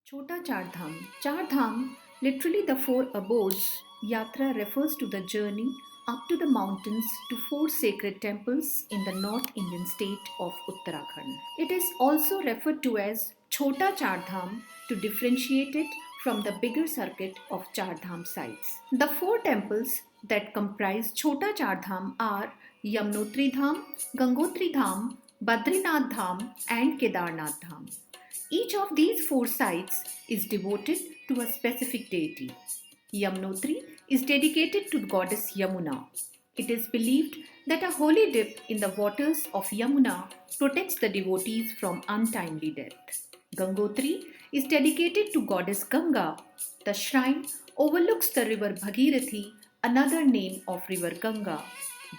Chota Char Dham. Char Dham, literally the four abodes, Yatra refers to the journey up to the mountains to four sacred temples in the North Indian state of Uttarakhand. It is also referred to as Chota Char Dham to differentiate it from the bigger circuit of Char Dham sites. The four temples that comprise Chota Char Dham are Yamunotri Dham, Gangotri Dham, Badrinath Dham, and Kedarnath Dham. Each of these four sites is devoted to a specific deity. Yamunotri is dedicated to the goddess Yamuna. It is believed that a holy dip in the waters of Yamuna protects the devotees from untimely death. Gangotri is dedicated to goddess Ganga. The shrine overlooks the river Bhagirathi, another name of river Ganga.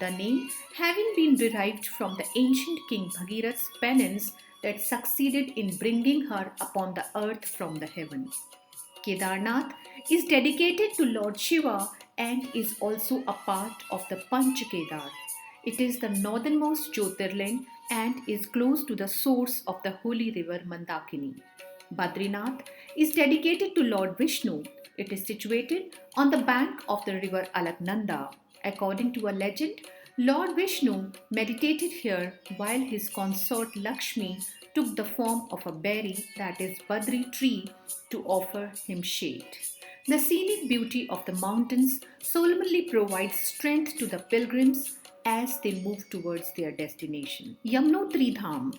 The name having been derived from the ancient king Bhagirath's penance that succeeded in bringing her upon the earth from the heavens. Kedarnath is dedicated to Lord Shiva and is also a part of the Panch Kedar. It is the northernmost Jyotirling and is close to the source of the holy river Mandakini. Badrinath is dedicated to Lord Vishnu. It is situated on the bank of the river Alaknanda. According to a legend, Lord Vishnu meditated here while his consort Lakshmi took the form of a berry, that is Badri tree, to offer him shade. The scenic beauty of the mountains solemnly provides strength to the pilgrims as they move towards their destination. Yamunotri Dham.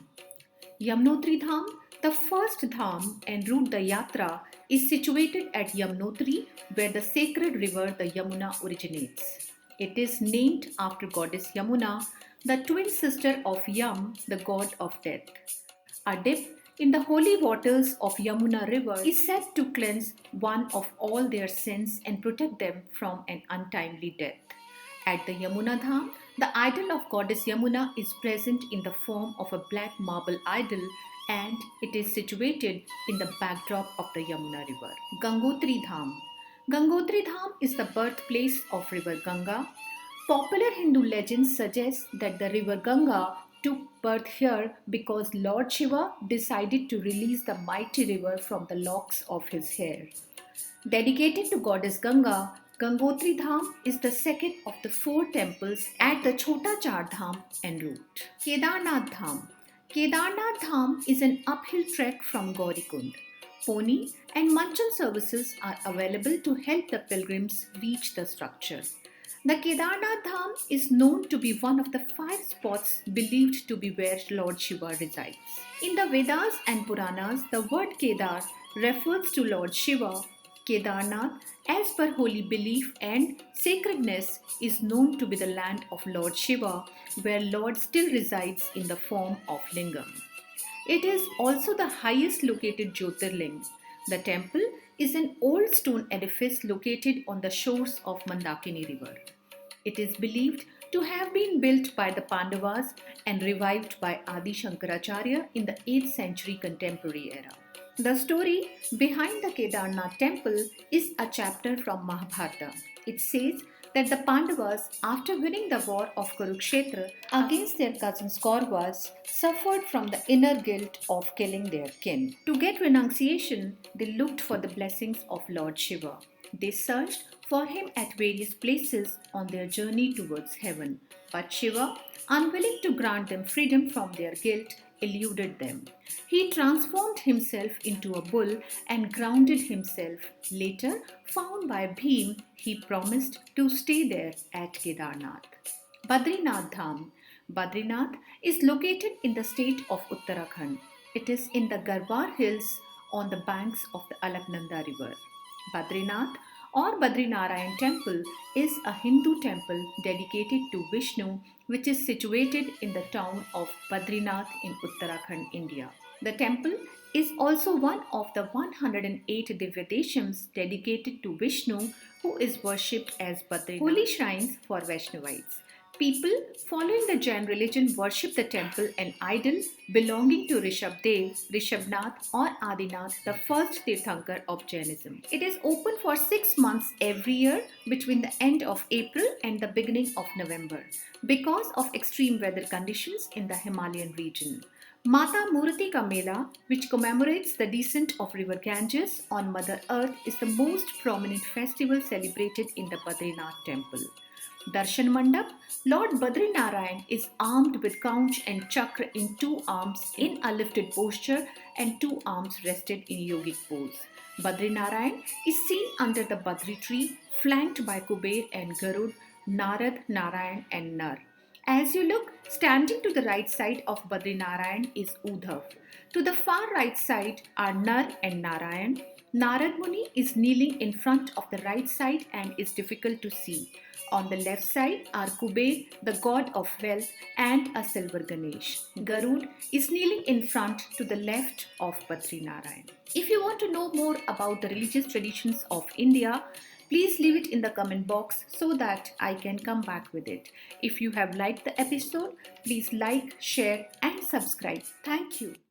Yamunotri Dham, the first dham en route the yatra, is situated at Yamunotri where the sacred river the Yamuna originates. It is named after goddess Yamuna, the twin sister of Yam, the god of death. A dip in the holy waters of Yamuna river is said to cleanse one of all their sins and protect them from an untimely death. At the Yamuna Dham, the idol of goddess Yamuna is present in the form of a black marble idol and it is situated in the backdrop of the Yamuna river. Gangotri Dham. Gangotri Dham is the birthplace of river Ganga. Popular Hindu legends suggest that the river Ganga took birth here because Lord Shiva decided to release the mighty river from the locks of his hair. Dedicated to goddess Ganga, Gangotri Dham is the second of the four temples at the Chota Char Dham en route. Kedarnath Dham. Kedarnath Dham is an uphill trek from Gaurikund. Pony and Manchan services are available to help the pilgrims reach the structure. The Kedarnath Dham is known to be one of the five spots believed to be where Lord Shiva resides. In the Vedas and Puranas, the word Kedar refers to Lord Shiva. Kedarnath, as per holy belief and sacredness, is known to be the land of Lord Shiva, where Lord still resides in the form of Lingam. It is also the highest located Jyotirling. The temple is an old stone edifice located on the shores of Mandakini river. It is believed to have been built by the Pandavas and revived by Adi Shankaracharya in the 8th century contemporary era. The story behind the Kedarnath temple is a chapter from Mahabharata. It says that the Pandavas, after winning the war of Kurukshetra against their cousins Kauravas, suffered from the inner guilt of killing their kin. To get renunciation, they looked for the blessings of Lord Shiva. They searched for him at various places on their journey towards heaven, but Shiva, unwilling to grant them freedom from their guilt, eluded them. He transformed himself into a bull and grounded himself. Later, found by Bhim, he promised to stay there at Kedarnath. Badrinath Dham. Badrinath is located in the state of Uttarakhand. It is in the Garhwal hills on the banks of the Alaknanda river. Badrinath or Badrinarayan temple is a Hindu temple dedicated to Vishnu which is situated in the town of Badrinath in Uttarakhand, India. The temple is also one of the 108 Divyadeshams dedicated to Vishnu who is worshipped as Badrinath. Holy shrines for Vaishnavites. People following the Jain religion worship the temple and idol belonging to Rishabdev, Rishabnath or Adinath, the first Tirthankar of Jainism. It is open for 6 months every year between the end of April and the beginning of November because of extreme weather conditions in the Himalayan region. Mata Murati ka Mela, which commemorates the descent of river Ganges on Mother Earth, is the most prominent festival celebrated in the Badrinath temple. Darshan Mandap, Lord Badrinarayan is armed with Kaunch and Chakra in two arms in a lifted posture and two arms rested in yogic pose. Badrinarayan is seen under the Badri tree, flanked by Kuber and Garud, Narad, Narayan, and Nar. As you look, standing to the right side of Badrinarayan is Udhav. To the far right side are Nar and Narayan. Narad Muni is kneeling in front of the right side and is difficult to see. On the left side are Kuber, the god of wealth, and a silver Ganesh. Garud is kneeling in front to the left of Badrinarayan. If you want to know more about the religious traditions of India, please leave it in the comment box so that I can come back with it. If you have liked the episode, please like, share, and subscribe. Thank you.